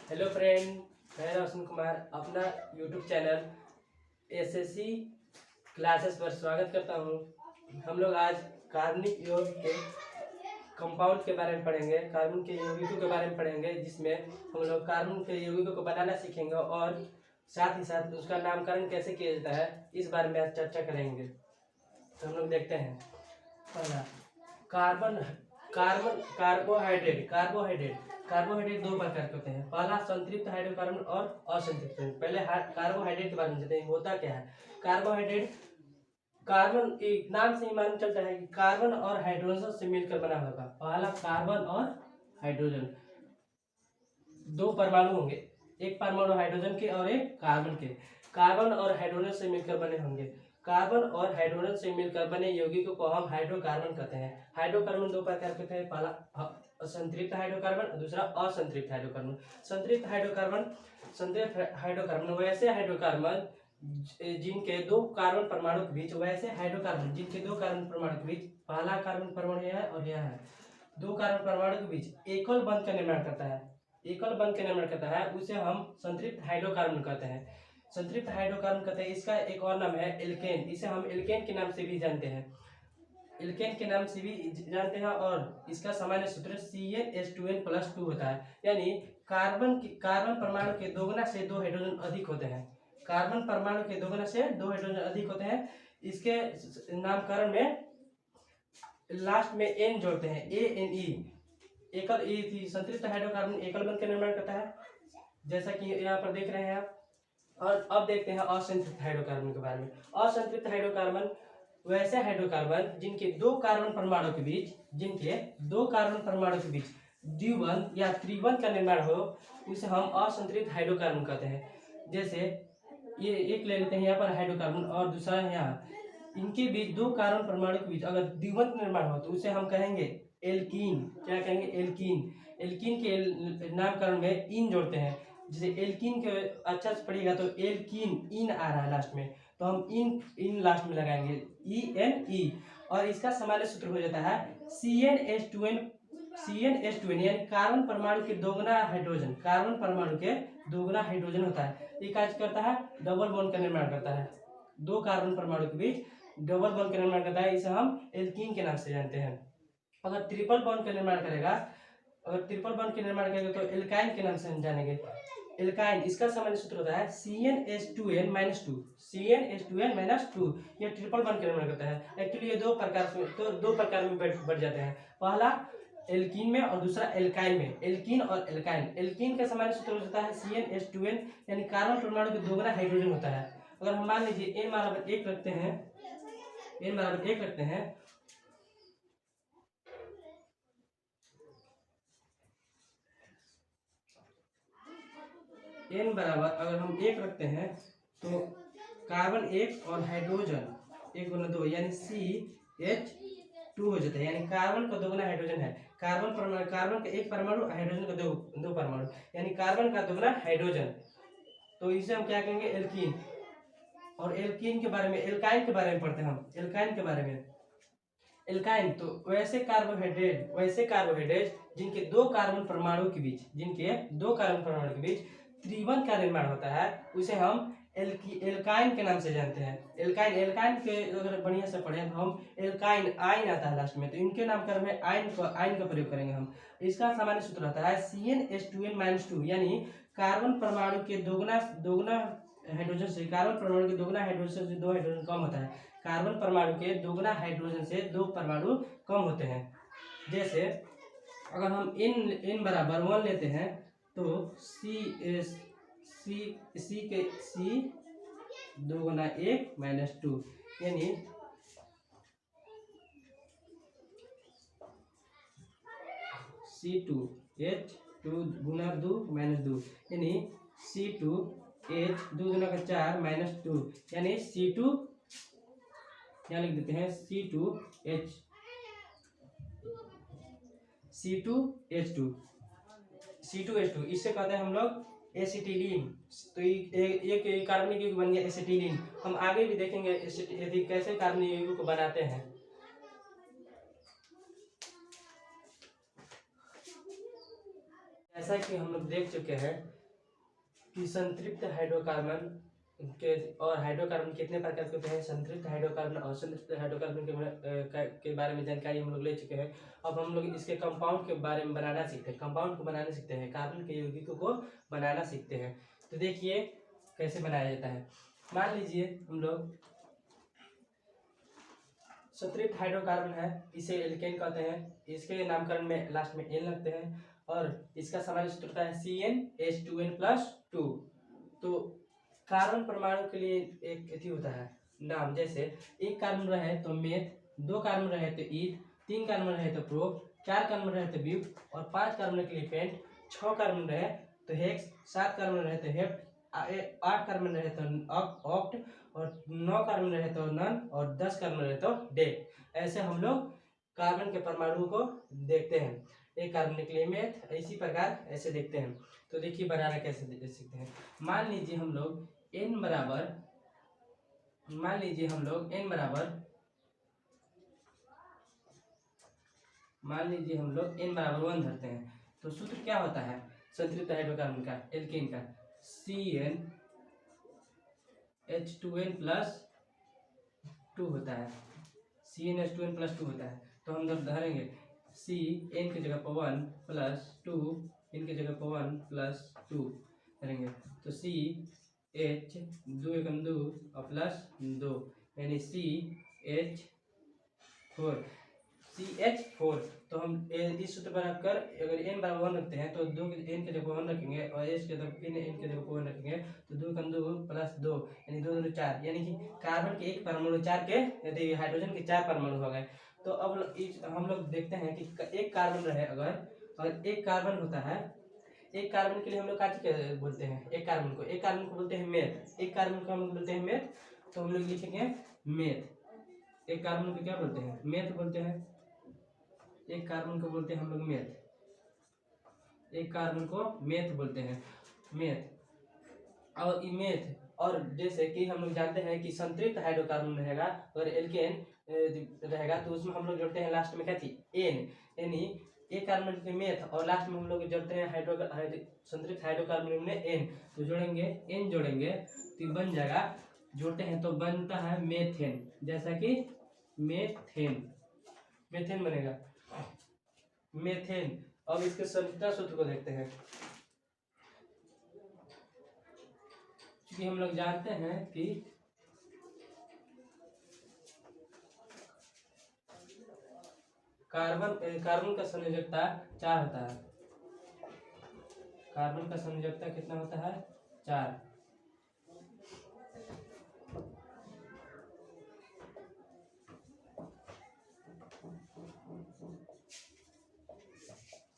Hello friend, मैं रोशन कुमार अपना YouTube channel SSC classes पर स्वागत करता हूं। हम लोग आज कार्बनिक यौगिक के कंपाउंड के बारे में पढ़ेंगे, कार्बन के यौगिकों के बारे में पढ़ेंगे, जिसमें हम लोग कार्बन के यौगिकों को बनाना सीखेंगे और साथ ही साथ उसका नामकरण कैसे किया जाता है इस बारे में आज चर्चा करेंगे। तो हम लोग देखते हैं। पहला, कार्बन कार्बन कार्बोहाइड्रेट कार्बोहाइड्रेट दो प्रकार के होते हैं। पहला संतृप्त हाइड्रोकार्बन और असंतृप्त। पहले कार्बोहाइड्रेट के बारे में जानते हैं, होता क्या है। कार्बोहाइड्रेट कार्बन एक नाम से ही मालूम चलता है कि कार्बन और हाइड्रोजन से मिलकर बना होगा। पहला कार्बन और हाइड्रोजन, दो परमाणु होंगे, एक परमाणु हाइड्रोजन के और एक कार्बन के। कार्बन और हाइड्रोजन से मिलकर बने होंगे। कार्बन और हाइड्रोजन से मिलकर बने यौगिकों को हम हाइड्रोकार्बन कहते हैं। हाइड्रोकार्बन दो प्रकार के होते हैं, पहला संतृप्त हाइड्रोकार्बन, दूसरा असंतृप्त हाइड्रोकार्बन। संतृप्त हाइड्रोकार्बन वैसे हाइड्रोकार्बन जिनके दो कार्बन परमाणु के बीच, वैसे हाइड्रोकार्बन जिनके दो कार्बन परमाणु के बीच, पहला कार्बन परमाणु यह है और यह है, दो कार्बन परमाणु के बीच एकल बंध का निर्माण करता है। एकल बंध का निर्माण करता है उसे हम संतृप्त हाइड्रोकार्बन कहते हैं। संतृप्त हाइड्रोकार्बन कहते हैं। इसका एक और नाम है एल्केन। इसे हम एल्केन के नाम से भी जानते हैं, एल्केन के नाम से भी जानते हैं। और इसका सामान्य सूत्र CnH2n+2 होता है, यानी कार्बन परमाणु के दोगुना से दो हाइड्रोजन अधिक होते हैं। कार्बन परमाणु के दोगुना से दो हाइड्रोजन अधिक होते हैं। इसके नामकरण में लास्ट में एन जोड़ते हैं, ANE। एकल ई थी संतृप्त हाइड्रोकार्बन एकल बंध का निर्माण करता है, जैसा कि यहाँ पर देख रहे हैं आप। और अब देखते हैं असंतृप्त हाइड्रोकार्बन के बारे में। असंतृप्त हाइड्रोकार्बन वैसे हाइड्रोकार्बन जिनके दो कार्बन परमाणु के बीच द्विबंध या त्रिबंध का निर्माण हो, उसे हम असंतृप्त हाइड्रोकार्बन कहते हैं। जैसे ये एक ले लेते हैं यहाँ पर हाइड्रोकार्बन और दूसरा यहाँ, इनके बीच दो कार्बन परमाणु के बीच अगर द्विबंध निर्माण हो तो उसे हम कहेंगे एल्कीन। क्या कहेंगे? एल्कीन। एल्कीन के नामकरण में इन जोड़ते हैं। जैसे एल्कीन के अच्छा से पढ़िएगा तो एल्कीन इन आ रहा है लास्ट में, तो हम इन लास्ट में लगाएंगे, ENE। और इसका सामान्य सूत्र हो जाता है CnH2n यानी कार्बन परमाणु के दोगुना हाइड्रोजन। कार्बन परमाणु के दोगुना हाइड्रोजन होता है। ये कार्य करता है, डबल बॉन्ड का निर्माण करता है। दो कार्बन परमाणु के बीच डबल बॉन्ड का निर्माण करता है, इसे हम एल्कीन के नाम से जानते हैं। अगर ट्रिपल बॉन्ड का निर्माण करेगा तो एल्काइन के नाम से हम जानेंगे। एल्काइन, इसका सामान्य सूत्र होता है CnH2n-2। CnH2n-2 ये ट्रिपल बॉन्ड का निर्माण करता है। एक्चुअली ये दो प्रकार में बढ़ जाते हैं, पहला एल्कीन में और दूसरा एल्काइन में। एल्कीन और एल्काइन। एल्कीन का सामान्य सूत्र होता है CnH2n, यानी कार्बन परमाणु के दोगुना हाइड्रोजन होता है। अगर हम मान लीजिए n=1 रखते हैं, n बराबर अगर हम 1 रखते हैं तो कार्बन 1 और हाइड्रोजन 1 गुना 2 यानी CH2 हो जाता है, यानी कार्बन का दोगुना हाइड्रोजन है। कार्बन का एक परमाणु, हाइड्रोजन का दो परमाणु, यानी कार्बन का दोगुना हाइड्रोजन। तो इसे हम क्या कहेंगे? एल्कीन। और एल्कीन के बारे में, एल्काइन के बारे में पढ़ते हैं हम। एल्काइन के बारे में, एल्काइन तो वैसे कार्बोहाइड्रेट जिनके दो कार्बन परमाणु के बीच त्रिबंध का निर्माण होता है, उसे हम एल्काइन के नाम से जानते हैं। एल्काइन के अगर बढ़िया से पढ़ें तो हम एल्काइन, आइन आता है लास्ट में, तो इनके नामकरण में आइन का प्रयोग करेंगे हम। इसका सामान्य सूत्र होता है CnH2n-2, यानी कार्बन परमाणु के दोगुना हाइड्रोजन से, कार्बन परमाणु के दोगुना हाइड्रोजन से दो हाइड्रोजन कम होता है। कार्बन परमाणु के दोगुना हाइड्रोजन से दो परमाणु कम होते हैं। जैसे अगर हम n बराबर 1 लेते हैं तो C दोगुना 1 - 2 यानी C2H2 गुना 2 - 2 यानी C2H 2 गुना 4 - 2 यानी C2, यहाँ लिख देते हैं C2H2। इससे कहते हैं हम लोग एसिटिलीन। तो ये कार्बनिक यौगिक बन गया एसिटिलीन। हम आगे भी देखेंगे कैसे कार्बनिक यौगिक को बनाते हैं। जैसा कि हम लोग देख चुके हैं कि संतृप्त हाइड्रोकार्बन के और हाइड्रोकार्बन कितने प्रकार के होते हैं। संतृप्त हाइड्रोकार्बन और असंतृप्त हाइड्रोकार्बन के बारे में जानकारी हम लोग ले चुके हैं। अब हम लोग इसके कंपाउंड के बारे में बनाना सीखते हैं, कंपाउंड को बनाना सीखते हैं, कार्बन के यौगिकों को बनाना सीखते हैं। तो देखिए कैसे बनाया जाता है। मान लीजिए हम लोग संतृप्त हाइड्रोकार्बन है, इसे एल्केन कहते हैं। इसके नामकरण में लास्ट में एन लगते हैं और इसका सामान्य सूत्र होता है CnH2n+2। तो कार्बन परमाणु के लिए एक अति होता है नाम, जैसे एक कार्बन रहे तो मेथ, दो कार्बन रहे तो ईथ, तीन कार्बन रहे तो प्रोप, चार कार्बन रहे तो ब्यूट और पांच कार्बन के लिए पेंट, छह कार्बन रहे तो हेक्स, सात कार्बन रहे तो हेप्ट, आठ कार्बन रहे तो ऑक्ट और नौ कार्बन रहे तो नन और 10 कार्बन रहे तो डेक। ऐसे हम लोग कार्बन के परमाणु को देखते हैं। एक कार्बन के लिए मेथ, इसी प्रकार ऐसे देखते हैं। तो देखिए बनाना कैसे देख सकते हैं। मान लीजिए हम लोग n बराबर मान लीजिए हम लोग n बराबर मान लीजिए हम लोग n बराबर 1 धरते हैं। तो सूत्र क्या होता है संतृप्त हाइड्रोकार्बन का, एल्केन का, CnH2n+2 होता है, CnH2n+2 होता है। तो हम जब धरेंगे C n की जगह पर 1 प्लस 2 n की जगह पर 1 प्लस 2 धरेंगे तो C H 2 एकम 2 और प्लस 2 यानी CH4। तो हम इस सूत्र पर रखकर अगर n बराबर 1 रखते हैं तो 2 n की जगह 1 रखेंगे और h की जगह फिर n की जगह 1 रखेंगे तो 2 एकम 2 प्लस 2 यानी 2 2 4 यानी कि कार्बन के एक परमाणु 4 के यदि हाइड्रोजन के 4 परमाणु हो गए। तो अब हम लोग देखते हैं कि एक कार्बन रहे अगर एक कार्बन होता है, एक कार्बन के लिए हम लोग क्या बोलते हैं, एक कार्बन को बोलते हैं मेथ, एक कार्बन को हम लोग बोलते हैं मेथ। तो हम लोग लिखेंगे मेथ, एक कार्बन को क्या बोलते हैं, मेथ बोलते हैं। एक कार्बन को बोलते हैं हम लोग मेथ, एक कार्बन को मेथ बोलते हैं, मेथ। और मेथ और जैसे कि हम लोग जानते हैं कि संतृप्त हाइड्रोकार्बन रहेगा और एल्केन रहेगा तो उसमें हम लोग जोड़ते हैं लास्ट में क्या थी एन, यानी एक कार्बन के मेथ और लास्ट में हम लोग जोड़ते हैं संतृप्त हाइड्रोकार्बन में एन। तो जोड़ेंगे एन जोड़ेंगे तो बन जाएगा, जोड़ते हैं तो बनता है मेथेन, जैसा कि मेथेन बनेगा मेथेन। अब इसके संरचना सूत्र को देखते हैं। क्योंकि हम लोग जानते हैं कि कार्बन का संयोजकता 4 होता है, कार्बन का संयोजकता कितना होता है 4।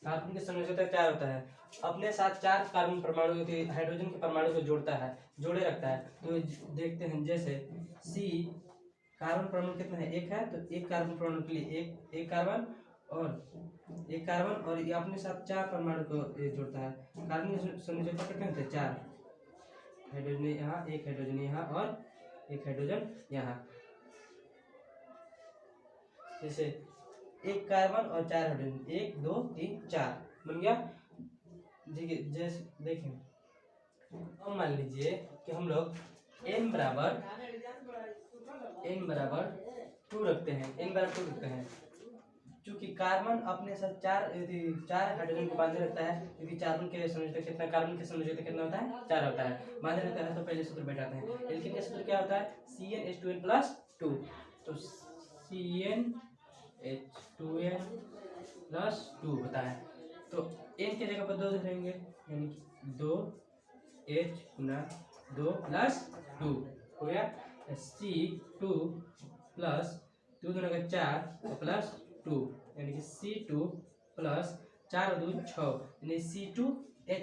कार्बन के संयोजकता 4 होता है, अपने साथ 4 कार्बन परमाणु के हाइड्रोजन के परमाणु को जोड़ता है, जोड़े रखता है। तो देखते हैं जैसे C कार्बन परमाणु कितना है, एक है, तो एक कार्बन परमाणु के लिए एक कार्बन और ये अपने साथ 4 परमाणु को जोड़ता है। कार्बन के संयोजकता कितने होते हैं 4, हाइड्रोजन यहाँ, एक हाइड्रोजन यहाँ और एक हाइड्रोजन यहाँ। जैसे एक कार्बन और 4 हाइड्रोजन, 1 2 3 4 बन गया। जैसे देखें अब मान लीजिए कि हम लोग n बराबर 2 रखते हैं, क्योंकि कार्बन अपने साथ 4 हाइड्रोजन को बांधे रखता है, क्योंकि कार्बन के संयोजकता कितना होता है 4 होता है, बांधे रखता है। तो पहले सूत्र बैठाते हैं, एल्केन का सूत्र क्या होता है CnH2n+2। तो CnH2n+2 होता है। तो n की जगह पर 2 धरेंगे यानी कि 2H गुना 2 प्लस 2 हो गया। C2 प्लस 2 दूना का 4 प्लस 2 यानी कि C2 प्लस 4 और 2 6 यानी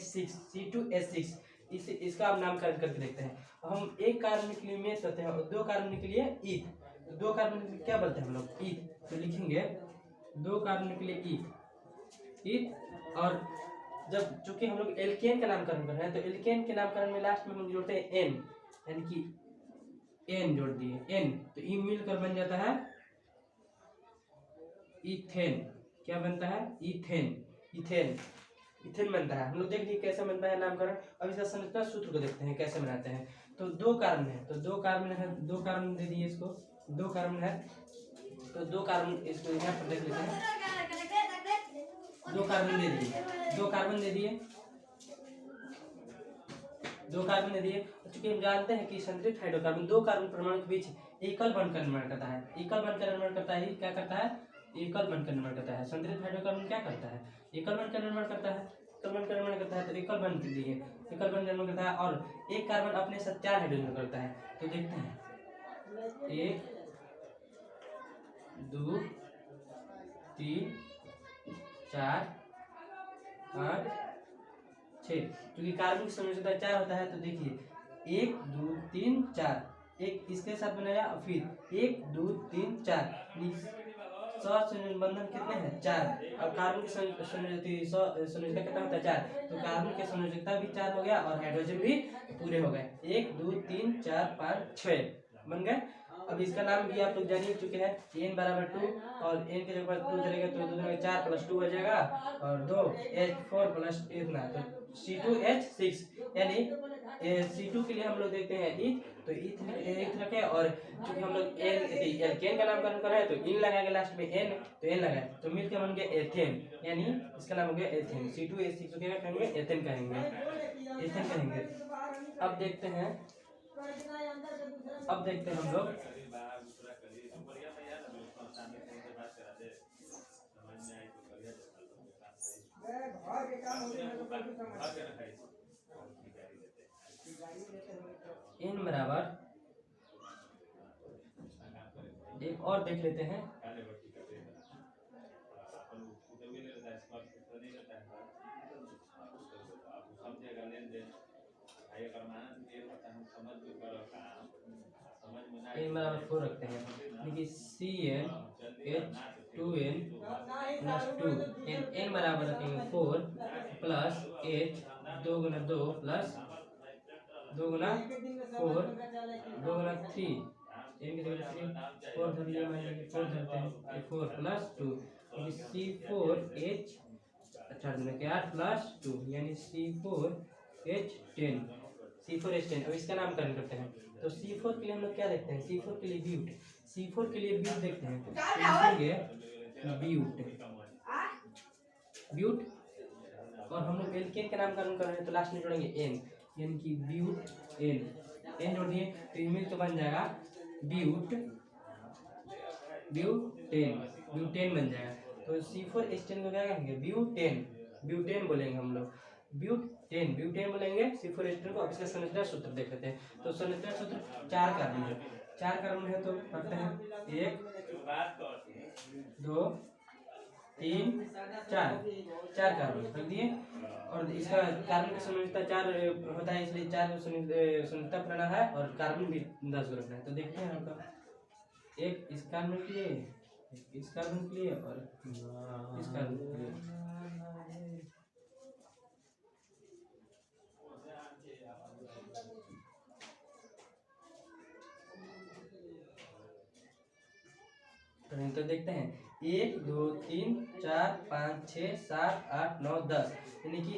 C2H6 इसका आप नामकरण करके देखते हैं। हम एक कार्बन के लिए मेथ करते हैं और 2 कार्बन के लिए ईथ। तो 2 कार्बन के लिए क्या बोलते हैं हम लोग ईथ, तो लिखेंगे 2 कार्बन के लिए ईथ। और जब चूंकि हम लोग एल्केन का नामकरण कर रहे हैं तो एल्केन के नामकरण में लास्ट में हम जोड़ते हैं एन, यानी कि एन जोड़ दिए एन, तो ई मिलकर बन जाता है इथेन। क्या बनता है इथेन। इथेन बनता है। हम लोग देख लिए कैसे बनता है नामकरण। अब इसका संरचना सूत्र को देखते हैं कैसे बनाते हैं। तो दो कार्बन है, तो दो कार्बन है, दो कार्बन दे दिए इसको, दो कार्बन है तो दो कार्बन इसको यहाँ पर देख लेते हैं। दो कार्बन दे दिए, दो कार्बन दे दिए, दो कार्बन दे दिए। चूंकि हम जानते हैं कि संतृप्त हाइड्रोकार्बन दो कार्बन परमाणु के बीच एकल बंध का निर्माण करता है। एकल बंध का निर्माण करता है, क्या करता है? एकल बंध का निर्माण करता है। संतृप्त हाइड्रोकार्बन क्या करता है? एकल बंध का निर्माण करता है। एकल बंध का निर्माण करता है तो एकल बंध के लिए एकल बंध निर्माण करता है और एक कार्बन अपने साथ 4 हाइड्रोजन करता है। तो देखते हैं 1 2 3 4 5 6। क्योंकि कार्बन की संयोजकता 4 होता है तो देखिए 1 2 3 4, एक इसके साथ बनाया और फिर 1 2 3 4, संयोजन बंधन कितने हैं? 4। अब कार्बन की संयोजकता कितना होता है? 4। तो कार्बन की संयोजकता भी 4 हो गया और हाइड्रोजन भी पूरे हो गए। 1 2 3 4 5 6 बन गए। अब इसका नाम भी आप लोग जान ही चुके हैं, n बराबर 2 और n के जगह 2 चलेगा तो 2 में 4 प्लस 2 हो जाएगा और 2 H4 प्लस इतना तो C2H6, यानी C2 के लिए हम लोग देखते हैं ईथ, तो ईथ रखे और चूंकि हम लोग एल्केन का नामकरण कर रहे हैं तो इन लगाएंगे लास्ट में n, तो n लगाए तो मिलकर बन गया एथेन, यानी इसका नाम हो गया एथेन। C2H6 क्या कहेंगे? एथेन कहेंगे, एथेन कहेंगे। अब देखते हैं हम लोग n बराबर एक और देख लेते हैं। n बराबर 4 रखते हैं। देखिए CnH2n प्लस 2 n बराबर रखेंगे 4 प्लस H 2 गुना 2 प्लस 2 गुना 4 2 गुना 3 n की जगह 3 4 धर लिया, मान लीजिए 4 धरते हैं 4 प्लस 2 C4H 8 प्लस 2 यानी C4H10। अब इसका नामकरण करते हैं। तो C4 के लिए हम लोग क्या देखते हैं? C4 के लिए ब्यूट, C4 के लिए ब्यूट देखते हैं तो लिखेंगे ब्यूट और हम लोग एल्केन का नामकरण कर रहे हैं तो लास्ट में जोड़ेंगे n, यानी कि ब्यूट n जोड़ दिए तो इमेल तो बन जाएगा ब्यूटेन बन जाएगा। तो C4H10 को क्या कहेंगे? ब्यूटेन बोलेंगे हम लोग, ब्यूटेन बोलेंगे C4H10 को। अब इसका संरचना सूत्र देख लेते हैं। तो संरचना सूत्र 4 कार्बन है, 4 कार्बन है तो करते हैं 1 2 3 4 कार्बन रख दिए और इसका कार्बन की संयोजकता 4 होता है इसलिए 4 संयोजकता बनाना है और कार्बन भी 10 रखना है। तो देखते हैं आपका एक इस कार्बन के लिए, इस कार्बन के लिए और इस कार्बन के लिए। तो देखते हैं 1 2 3 4 5 6 7 8 9 10, यानी कि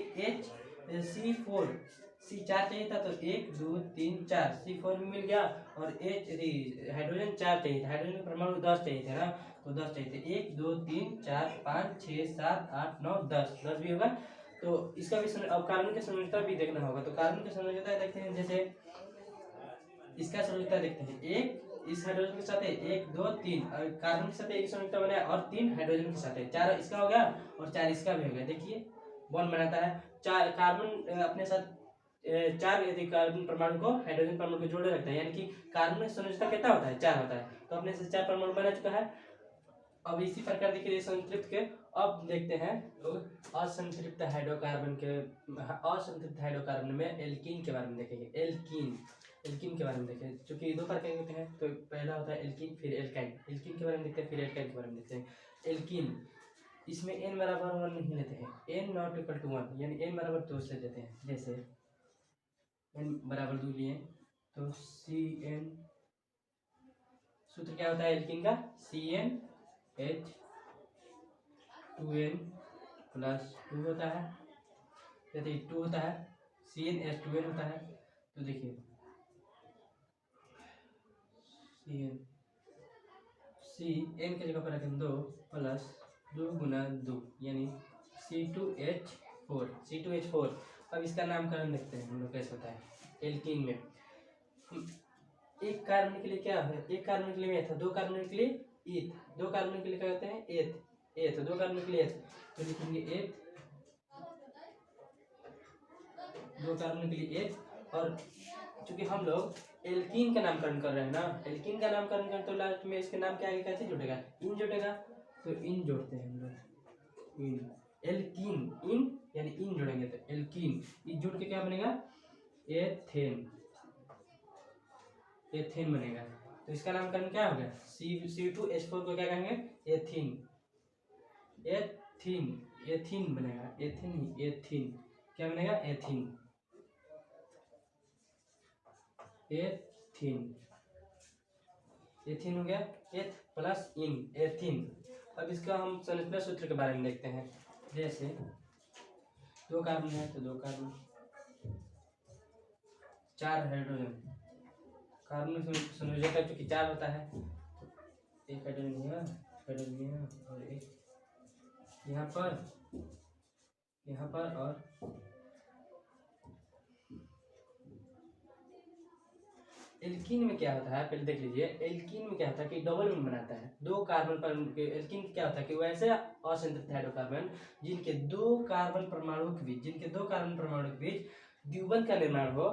C4 C4 चाहिए था तो 1 2 3 4 C4 भी मिल गया और हाइड्रोजन 4 चाहिए था, हाइड्रोजन परमाणु 10 चाहिए थे ना, तो 10 चाहिए थे 1 2 3 4 5 6 7 8 9 10 भी होगा। तो इसका भी अब कार्बन की संयोजकता भी देखना होगा। तो कार्बन की संयोजकता देखते हैं, जैसे इसका संयोजकता देखते हैं, एक इस हाइड्रोजन के साथ है 1 2 3 कार्बन के साथ एक संयुक्त बनाया और 3 हाइड्रोजन के साथ है 4 इसका हो गया और 4 इसका भी हो गया। देखिए बॉन्ड बनाता है 4 कार्बन अपने साथ 4 यदि कार्बन परमाणु को हाइड्रोजन परमाणु को जोड़े रखता है, यानी कि कार्बन की संयोजकता कितना होता है? 4 होता है। तो अपने से 4 परमाणु बना चुका है। अब इसी प्रकार देखिए संतृप्त के, अब देखते हैं लोग असंतृप्त हाइड्रोकार्बन में एल्कीन के बारे में देखेंगे। एल्कीन के बारे में देखें, चूंकि दो प्रकार के होते हैं तो पहला होता है एल्कीन फिर एल्काइन। एल्कीन के बारे में देखते हैं फिर एल्काइन के बारे में देखते हैं। एल्कीन इसमें n बराबर 1 नहीं लेते हैं, n नॉट इक्वल टू 1 यानी n बराबर 2 से देते हैं। जैसे n बराबर 2 लिए तो Cn सूत्र क्या होता है एल्कीन का? CnH2n प्लस 2 होता है जैसे 2 होता है CnH2n होता है। तो देखिए CN की जगह पर रखें 2 प्लस 2 गुना 2 यानी C2H4। अब इसका नामकरण देखते हैं हम लोग कैसे होता है एल्कीन में। एक कार्बन के लिए क्या है, एक कार्बन के लिए मेथ, दो कार्बन के लिए ईथ, दो कार्बन के लिए क्या कहते हैं एथ, दो कार्बन के लिए एथ। तो लिखेंगे एथ, दो कार्बन के लिए एथ। और चूंकि हम लोग एल्कीन का नामकरण कर रहे हैं ना, एल्कीन का नामकरण करें तो लास्ट में इसके नाम के आगे कैसे जुड़ेगा, इन जुड़ेगा। तो इन जोड़ते हैं हम लोग, इन एल्कीन, इन यानी इन जोड़ेंगे तो एल्कीन, इन जुड़ के क्या बनेगा एथेन, एथेन बनेगा। तो इसका नामकरण क्या हो गया C2H4 को क्या कहेंगे एथीन, एथीन, एथीन बनेगा, एथीन, एथीन क्या बनेगा एथीन, एथीन, एथीन हो गया, एथ प्लस इन एथीन। अब इसका हम संरचना सूत्र के बारे में देखते हैं। जैसे दो कार्बन है तो दो कार्बन, 4 हाइड्रोजन, कार्बन संयोजकता चूंकि 4 होता है, एक हाइड्रोजन यहाँ, हाइड्रोजन यहाँ और एक यहाँ पर और एल्कीन में क्या होता है पहले देख लीजिए। एल्कीन में क्या होता है कि डबल बॉन्ड बनाता है दो कार्बन पर। एल्कीन क्या होता है कि वैसे असंतृप्त हाइड्रोकार्बन जिनके दो कार्बन परमाणु के बीच, द्विबंध का निर्माण हो,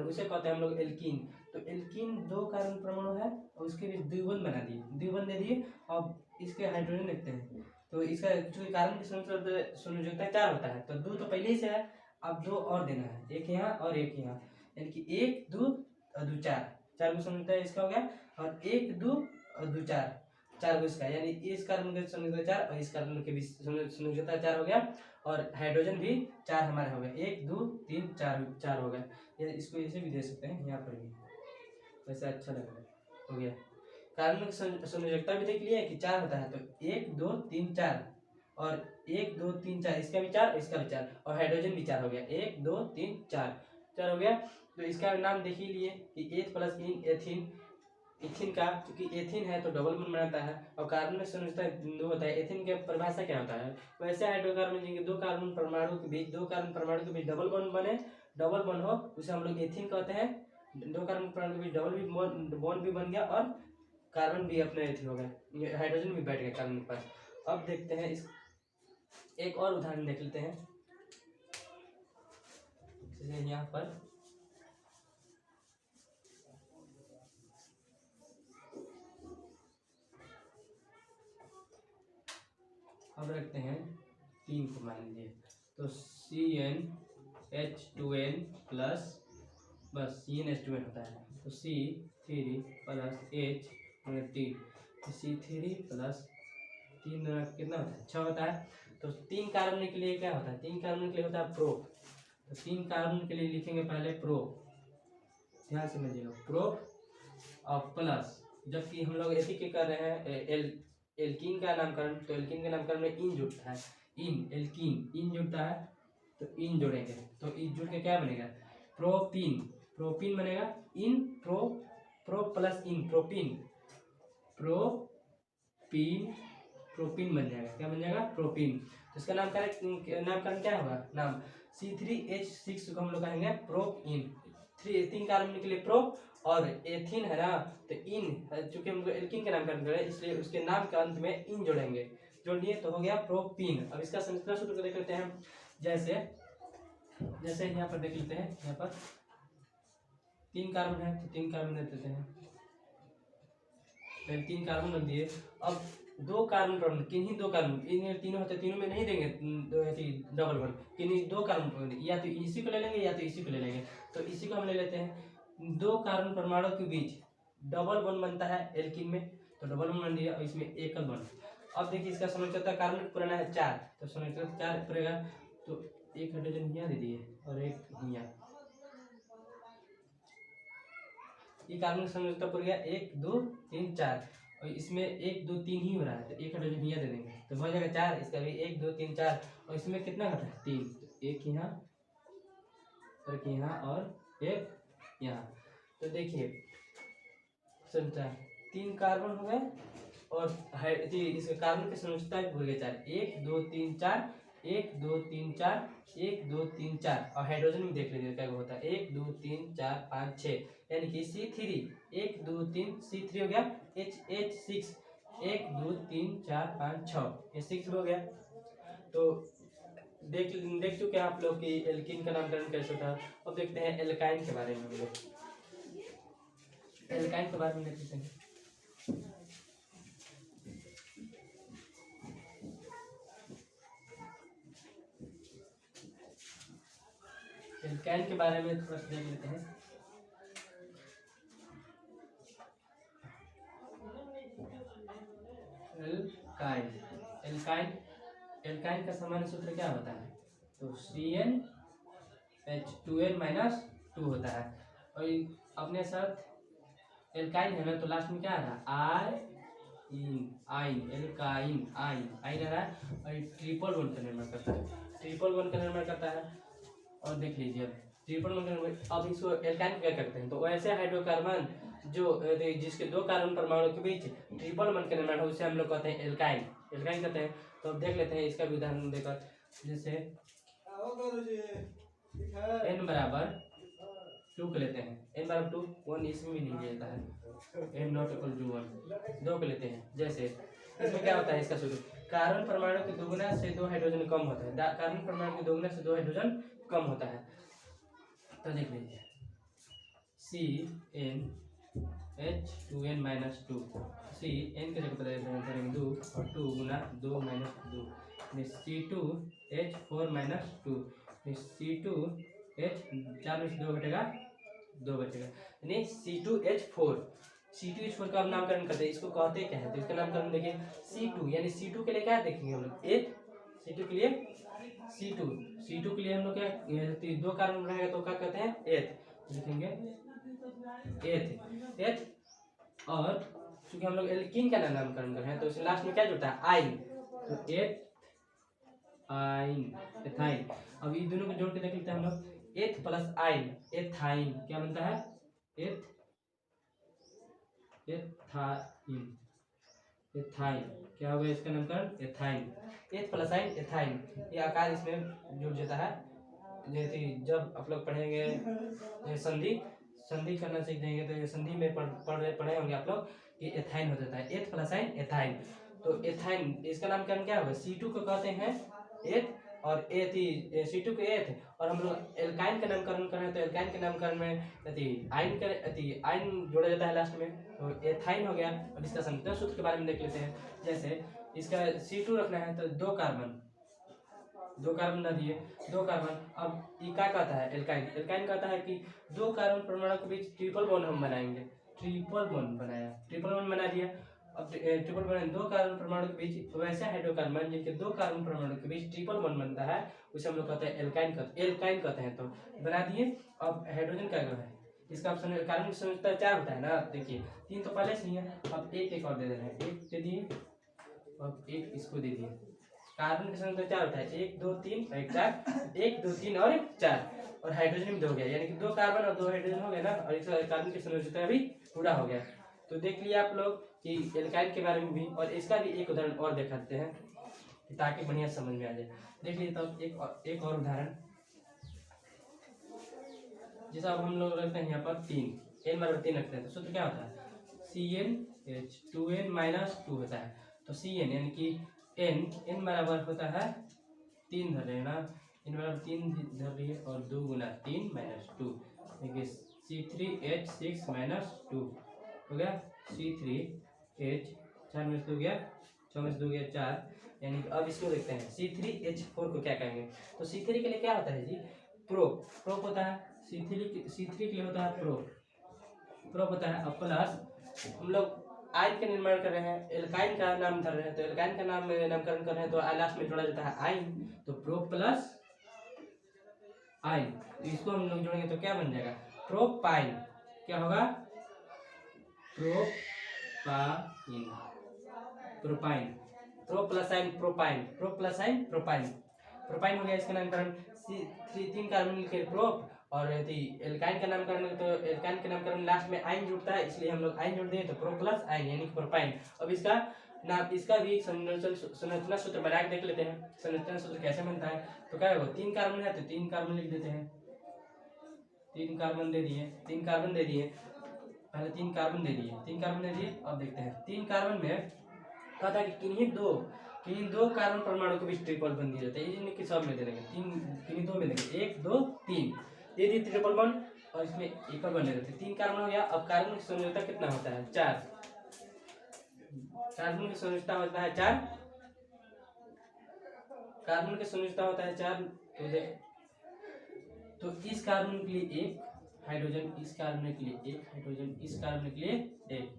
उसे कहते हैं हम लोग एल्कीन। तो एल्कीन दो कार्बन परमाणु है और उसके बीच द्विबंध बना दिए, द्विबंध दे दिए। अब इसके हाइड्रोजन देखते हैं तो इसका जो कार्बन की संयोजकता 4 होता है, तो 2 तो पहले ही से है, अब 2 और देना है, एक यहाँ और एक यहाँ, यानी कि 1 2 और 2 4, 4 को संयोजकता इसका हो गया, और 1 2 और 2 4, 4 को इसका, यानी इस कार्बन के संयोजकता 4 और इस कार्बन के बीच संयोजकता 4 हो गया। और हाइड्रोजन भी 4 हमारे हो गए, 1 2 3 4 हो गए। इसको ऐसे भी दे सकते हैं, यहाँ पर भी वैसे अच्छा लग रहा है, हो गया। कार्बन की संयोजकता भी देख लिया कि 4 होता है, तो 1 2 3 4 और 1 2 3 4, इसका भी 4 इसका भी 4, और हाइड्रोजन भी 4 हो गया, 1 2 3 4 हो गया। तो इसका नाम देख ही लिए कि एथ प्लस इन एथीन, इथिन का क्योंकि एथीन है तो डबल बॉन्ड बनाता है, और कार्बन में संयोजकता 2 होता है। एथीन की परिभाषा क्या होता है, वैसे हाइड्रोकार्बन जिनके दो कार्बन परमाणु के बीच डबल बॉन्ड बने, डबल बॉन्ड हो, उसे हम लोग एथीन कहते हैं। दो कार्बन परमाणु के बीच डबल भी बॉन्ड भी बन गया और कार्बन भी अपने एथीन हो गए, हाइड्रोजन भी बैठ गया कार्बन के पास। अब देखते हैं इस एक और उदाहरण देख लेते हैं। जैसे यहाँ पर अब रखते हैं 3 को मान लीजिए, तो CnH2n प्लस बस CnH2n होता है, तो C3 plus H 3, C3 plus 3 कितना होता है 6 होता है। तो 3 कार्बन के लिए क्या होता है, 3 कार्बन के लिए होता है प्रो। तो 3 कार्बन के लिए लिखेंगे पहले प्रो, ध्यान समझिएगा प्रो और प्लस, जबकि हम लोग ऐसे के कर रहे हैं एल्कीन का नामकरण, तो एल्कीन के नामकरण में इन जुड़ता है, इन एल्कीन इन जुड़ता है, तो इन जोड़ेंगे तो इन जुड़ के क्या बनेगा प्रोपीन, प्रोपीन बनेगा, in pro plus in propene, propene बन जाएगा, क्या बन जाएगा प्रोपीन। तो इसका नामकरण क्या होगा, नाम C3H6 को हम लोग कहेंगे प्रोपीन। 3 कार्बन के लिए प्रो और एथीन है ना, तो इन चूंकि हम एल्कीन का नामकरण करें इसलिए उसके नाम के अंत में इन जोड़ेंगे, जोड़ दिए तो हो गया प्रोपीन। अब इसका संरचना सूत्र को देख लेते हैं। जैसे यहाँ पर देख लेते हैं, यहाँ पर 3 कार्बन है तो 3 कार्बन दे देते हैं, 3 कार्बन रख दिए। अब 2 कार्बन पर किन्हीं 2 कार्बन, इन तीनों होते, तीनों में नहीं देंगे डबल बॉन्ड, किन्हीं 2 कार्बन पर या तो इसी को ले लेंगे या तो इसी को ले लेंगे। तो इसी को हम ले लेते हैं, 2 कार्बन परमाणु के बीच डबल बॉन्ड बनता है एल्कीन में, तो डबल बॉन्ड बन दिया और इसमें एकल बॉन्ड। अब देखिए इसका संयोजकता कार्बन पुराना है 4, तो संयोजकता 4 पड़ेगा, तो एक हाइड्रोजन यहाँ दे दिए और एक यहाँ, ये कार्बन संयोजकता पड़ गया 1 2 3 4, और इसमें 1 2 3 ही हो रहा है, तो एक हाइड्रोजन यहाँ दे देंगे तो हो जाएगा 4, इसका भी 1 2 3 4, और इसमें कितना घटा है 3, तो एक यहाँ और एक यहाँ और एक यहाँ। तो देखिए संख्या 3 कार्बन हो गए और इसके कार्बन की संरचना भूल गए 4, 1 2 3 4, 1 2 3 4, 1 2 3 4 और हाइड्रोजन में देख लीजिए क्या होता है 1 2 3 4 5 6, यानी कि C3 1 2 3 C3 हो गया, HH6 1 2 3 4 5 6, ये 6 हो गया। तो देख चुके हैं आप लोग कि एल्कीन का नामकरण कैसे होता है। अब देखते हैं एल्काइन के बारे में। हम लोग एल्काइन के बारे में देखते हैं। एल्काइन के बारे में थोड़ा सा देख लेते हैं। एल्काइन एल्काइन एल्काइन का सामान्य सूत्र क्या होता है? तो CnH2n-2 होता है। और अपने साथ एल्काइन है ना, तो लास्ट में क्या आ रहा है? आइन एल्काइन आइन आइन आ रहा है और ट्रिपल बॉन्ड का निर्माण करता है, ट्रिपल बॉन्ड का निर्माण करता है। और देख लीजिए ट्रिपल बॉन्ड, अब इसको एल्काइन क्या करते हैं? तो वैसे हाइड्रोकार्बन जो जिसके 2 कार्बन परमाणु के बीच ट्रिपल बॉन्ड का निर्माण हो उसे हम लोग कहते हैं एल्काइन, एल्काइन कहते हैं। तो अब देख लेते हैं इसका भी उदाहरण देकर, जैसे n बराबर 2 को लेते हैं, n बराबर 2, 1 इसमें भी नहीं दिया जाता है, n नॉट इक्वल टू 1, 2 को लेते हैं। जैसे इसमें क्या होता है? इसका सूत्र कार्बन परमाणु के दोगुना से 2 हाइड्रोजन कम होता है, कार्बन परमाणु के दोगुना से 2 हाइड्रोजन कम होता है। तो देख लीजिए CnH2n-2, Cn के जगह पर करेंगे 2 और 2 गुना 2 माइनस 2, C2H4-2, C2H 4 में से 2 घटेगा 2 बचेगा, यानी C2H4 का हम नामकरण करते हैं। इसको कहते क्या है? तो इसका नामकरण देखिए C2, यानी C2 के लिए क्या देखेंगे हम लोग? एथ। C2 के लिए C2 के लिए हम लोग क्या 2 कार्बन रहेगा तो क्या कहते हैं? एथ लिखेंगे, एथ। और क्योंकि हम लोग एल्कीन का नामकरण कर रहे हैं तो इसके लास्ट में क्या जुड़ता है? आइन, तो एथ आइन एथाइन। अब ये दोनों को जोड़ के देख लेते हैं हम लोग, एथ प्लस आइन एथाइन क्या बनता है? एथाइन क्या होगा इसका नामकरण? एथाइन। एथ प्लस आइन एथाइन, ये आकार इसमें जुड़ जाता है। जैसे जब आप लोग पढ़ेंगे संधि करना सीख जाएंगे तो ये संधि में पढ़े होंगे आप लोग कि एथाइन हो जाता है, एथ प्लस आइन एथाइन। तो एथाइन इसका नामकरण क्या होगा? C2 को कहते हैं एथ और C2 के एथ, और हम लोग एल्काइन का नामकरण कर रहे हैं तो एल्काइन के नामकरण में आइन जोड़ा जाता है लास्ट में, तो एथाइन हो गया। अब इसका संरचना सूत्र के बारे में देख लेते हैं। जैसे इसका C2 रखना है तो 2 कार्बन ना दिए 2 कार्बन। अब ये क्या कहता है? एल्काइन कहता है कि 2 कार्बन परमाणु के बीच ट्रिपल बॉन्ड हम बनाएंगे, ट्रिपल बॉन्ड बना दिया। अब ट्रिपल बॉन्ड 2 कार्बन परमाणु के बीच, वैसे हाइड्रोकार्बन जिनके 2 कार्बन परमाणु के बीच ट्रिपल बॉन्ड बनता है उसे हम लोग कहते हैं एल्काइन कहते हैं। तो बना दिए। अब हाइड्रोजन का है इसका ऑप्शन, कार्बन की संरचना 4 होता है ना, देखिए 3 तो पहले से ही है। अब एक और दे देना है, 1 दे दिए और 1 इसको दे दिए। कार्बन की संरचना 4 होता है, 1 2 3 और 4, 1 2 3 और 4, और हाइड्रोजन में 2 हो गया, यानी कि 2 कार्बन और 2 हाइड्रोजन हो गया ना, और इस कार्बन की संरचना भी पूरा हो गया। तो देख लिया आप लोग कि एल्काइन के बारे में भी, और इसका भी एक उदाहरण और दिखाते हैं ताकि बढ़िया समझ में आ जाए। देख लीजिए तब एक और उदाहरण, जैसा अब हम लोग रखते हैं यहाँ पर 3, n बराबर 3 रखते हैं तो सूत्र क्या होता है? CnH2n-2 होता है। तो Cn यानी कि n बराबर होता है 3 धर लेना, n बराबर 3 धर लिए और 2 गुना 3 माइनस 2, देखिए C3H6-2 हो गया, C3H 4 में से 2 गया, 6 में से 2 गया 4, यानी कि अब इसको देखते हैं C3H4 को क्या कहेंगे? तो C3 के लिए क्या होता है जी? प्रोप होता है। C3 के लिए होता है प्रोप होता है। अब प्लस हम लोग आयन का निर्माण कर रहे हैं, एल्काइन का नाम धर रहे हैं, तो एल्काइन का नामकरण कर रहे हैं तो लास्ट में जोड़ा जाता है आयन, तो प्रोप प्लस आयन। तो इसको हम लोग जोड़ेंगे तो क्या बन जाएगा? प्रोपाइन। क्या होगा? Propyne. Pro plus ion propyne, pro plus ion propyne. Propyne हो गया इसका नामकरण। तीन कार्बन के प्रोप, और यदि एल्काइन का नामकरण तो एल्काइन के नामकरण लास्ट में आइन जुड़ता है, इसलिए हम लोग आइन जोड़ दिए तो प्रो प्लस आइन यानी कि प्रोपाइन। अब इसका नाम, इसका भी संरचना सूत्र बना के देख लेते हैं। संरचना सूत्र कैसे बनता है, तो क्या होगा, 3 कार्बन है तो 3 कार्बन लिख देते हैं। 3 कार्बन दे दिए, 3 कार्बन दे दिए, पहले 3 कार्बन दे दिए, 3 कार्बन दे दिए। अब देखते हैं 3 कार्बन में कहा था कि किन्हीं दो कार्बन परमाणु को भी ट्रिपल बंद दिया जाता है। इनके सब में दे देंगे, किन्हीं दो में देंगे, 1 2 3 दे दी ट्रिपल बंद, और इसमें एक और बने रहते हैं। 3 कार्बन हो गया। अब कार्बन की संयोजकता कितना होता है, 4। कार्बन की संयोजकता होता है 4, कार्बन की संयोजकता होता है 4। तो इस कार्बन के लिए एक हाइड्रोजन, इस कार्बन के लिए एक हाइड्रोजन, इस कार्बन के लिए एक,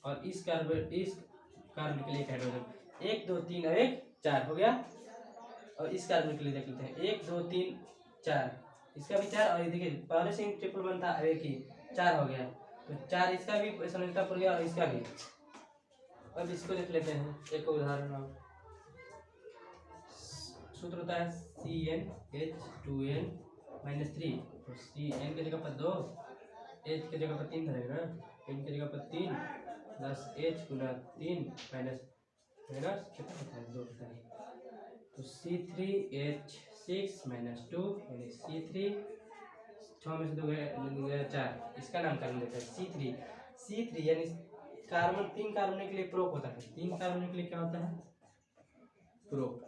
और इस कार्बन के लिए एक हाइड्रोजन। 1 2 3 और 1 4 हो गया। और इस कार्बन के लिए देख लेते हैं, 1 2 3 4, इसका भी 4, और ये देखिए पहले से ही ट्रिपल बनता है, एक ही 4 हो गया, तो 4 इसका भी संयोजकता पूरी गया, और इसका भी। अब इसको देख लेते हैं एक उदाहरण। और सूत्र होता है CnH2n -3, तो Cn की जगह पर 2, H की जगह पर 3 रहेगा, N की जगह पर 3 प्लस H गुना 3 माइनस कितना होता है, 2 होता है, तो C3H6 -2 यानी C3, 6 में से 2 गया 4, इसका नामकरण देते हैं C3 यानी कार्बन। 3 कार्बन के लिए प्रोप होता है, 3 कार्बन के लिए क्या होता है, प्रोप।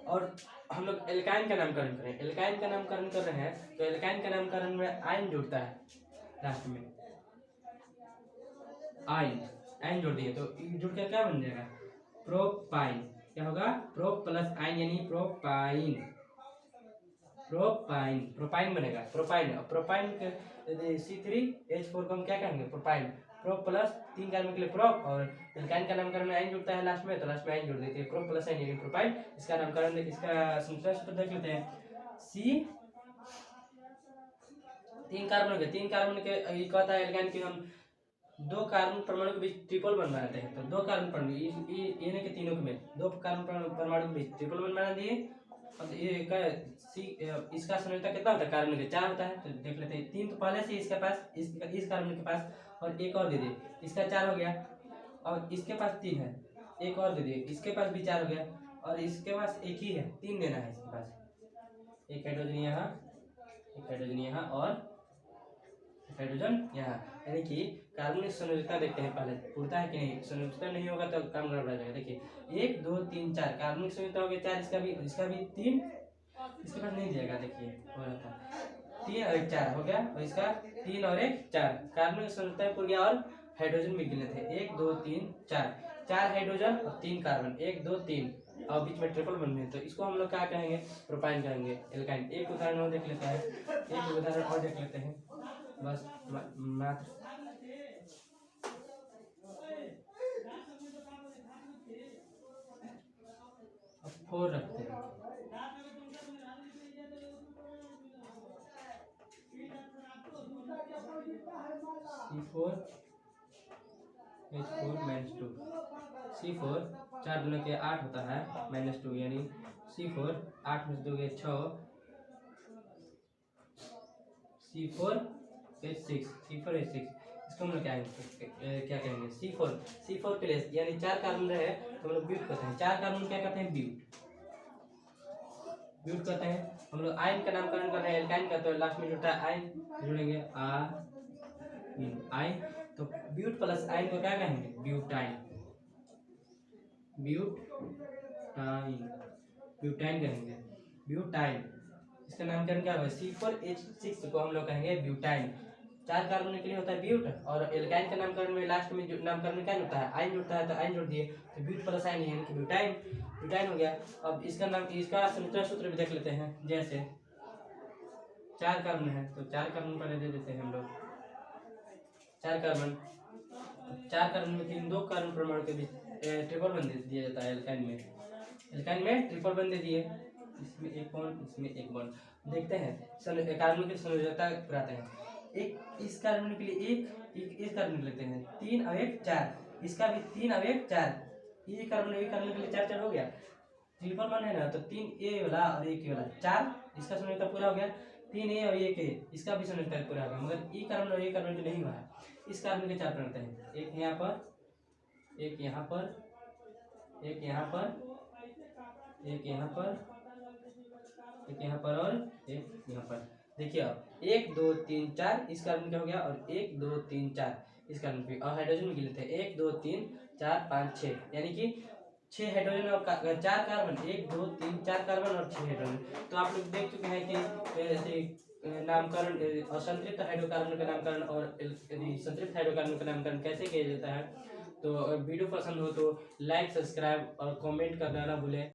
और हम लोग एल्काइन का नामकरण करें, एल्काइन का नामकरण कर रहे हैं, तो एल्काइन का नामकरण में आइन जुड़ता है लास्ट में, आइन जोड़ दिए तो जुड़ के क्या बन जाएगा, प्रोपाइन। क्या होगा, प्रोप प्लस आइन यानी प्रोपाइन, प्रोपाइन बनेगा, प्रोपाइन के C3H4 को हम क्या कहेंगे, प्रोपाइन। प्रोप प्लस 3 कार्बन के लिए प्रोप, और एल्काइन का नामकरण में आइन जुड़ता है लास्ट में, तो लास्ट में आइन जोड़ देते हैं, प्रोप प्लस आइन यानी प्रोपाइन। इसका नामकरण, इसका संरचना सूत्र देख लेते हैं। 3 कार्बन हो गए, 3 कार्बन के ये कहता है एल्काइन की हम 2 कार्बन परमाणु के बीच ट्रिपल बंध बनाते हैं, तो 2 कार्बन परमाणु ये नहीं कि तीनों में 2 कार्बन परमाणु के बीच ट्रिपल बंध बना दिए। अब ये इसका संयोजकता कितना होता है, कार्बन के 4 होता है, तो देख लेते हैं। 3 तो पहले से इसके पास, इस कार्बन के पास, और एक और दे दिए, इसका 4 हो गया। और इसके पास 3 है, एक और दे दिए, इसके पास भी 4 हो गया, और इसके पास एक ही है, 3 देना है इसके पास, एक हाइड्रोजन यहाँ, एक हाइड्रोजन यहाँ, और हाइड्रोजन यहाँ, यानी कि कार्बनिक संयोजकता देखते हैं पहले पूरता है कि नहीं। संयोजकता नहीं होगा तो काम गड़बड़ा जाएगा। देखिए 1 2 3 4 कार्बनिक संयोजकता हो गया 4, इसका भी 3, इसके पास नहीं दिएगा, देखिए हो रहा था 3 और 1 4 हो गया, और इसका 3 और 1 4 कार्बनिक संयोजकता पूर गया, और हाइड्रोजन भी गिने थे 1 2 3 4 हाइड्रोजन और 3 कार्बन, 1 2 3, और बीच में ट्रिपल बन है, तो इसको हम लोग क्या कहेंगे, प्रोपाइन कहेंगे, एल्काइन। एक उदाहरण और देख लेते हैं, एक उदाहरण और देख लेते हैं बस मात्र। अब 4 रखते हैं, C4H4 -2, C4 4 दूना के 8 होता है -2, यानी C4 8 में से 2 गए 6, C4H6, इसको हम लोग क्या कहेंगे, C4 के लिए यानी 4 कार्बन रहे तो हम लोग ब्यूट करते हैं, 4 कार्बन क्या कहते हैं, ब्यूट करते हैं। हम लोग आयन का नामकरण कर रहे हैं एल्काइन का, तो लास्ट में जुड़ता है आयन, जुड़ेंगे आयन, तो ब्यूट प्लस आयन को क्या कहेंगे, ब्यूटाइन कहेंगे, ब्यूटाइन। इसका नामकरण क्या होगा, C4H6 को हम लोग कहेंगे ब्यूटाइन। 4 कार्बन के लिए होता है ब्यूट, और एल्काइन का नामकरण में लास्ट में नामकरण में क्या होता है, आयन जुड़ता है, तो आयन जोड़ दिए, तो ब्यूट प्लस आयन यानी कि ब्यूटाइन हो गया। अब इसका नाम, इसका संरचना सूत्र भी देख लेते हैं। जैसे 4 कार्बन है तो 4 कार्बन पहले दे देते हैं हम लोग, 4 कार्बन में 2 कार्बन परमाणु के बीच ट्रिपल बंध दिया जाता है एल्काइन में ट्रिपल बंध दे दिए, इसमें एक बॉन्ड, इसमें एक बॉन्ड। देखते हैं कार्बन की संयोजकता कराते हैं। एक इस कार्बन के लिए एक इस कार्बन लेते हैं, 3 और 1 4, इसका भी 3 और 1 4, ये कार्बन के लिए 4 4 हो गया, ट्रिपल वन है ना, तो 3A वाला और 1A वाला 4, इसका समझौता पूरा हो गया। 3A और 1A इसका भी समझौता पूरा हो गया, मगर ई कार्बन और ए कार्बन जो नहीं हुआ है, इस कार्बन के 4 प्रणत हैं, एक यहाँ पर, एक यहाँ पर, एक यहाँ पर, एक यहाँ पर, एक यहाँ पर और एक यहाँ पर। देखिए अब 1 2 3 4 इस कार्बन का हो गया, और 1 2 3 4 इस कार्बन पे, और हाइड्रोजन में गिन लेते हैं 1 2 3 4 5 6, यानी कि 6 हाइड्रोजन और 4 कार्बन, 1 2 3 4 कार्बन और 6 हाइड्रोजन। तो आप लोग देख चुके हैं कि जैसे नामकरण असंतृप्त हाइड्रोकार्बन का नामकरण और संतृप्त हाइड्रोकार्बन का नामकरण कैसे किया जाता है। तो वीडियो पसंद हो तो लाइक, सब्सक्राइब और कमेंट करना ना भूलें।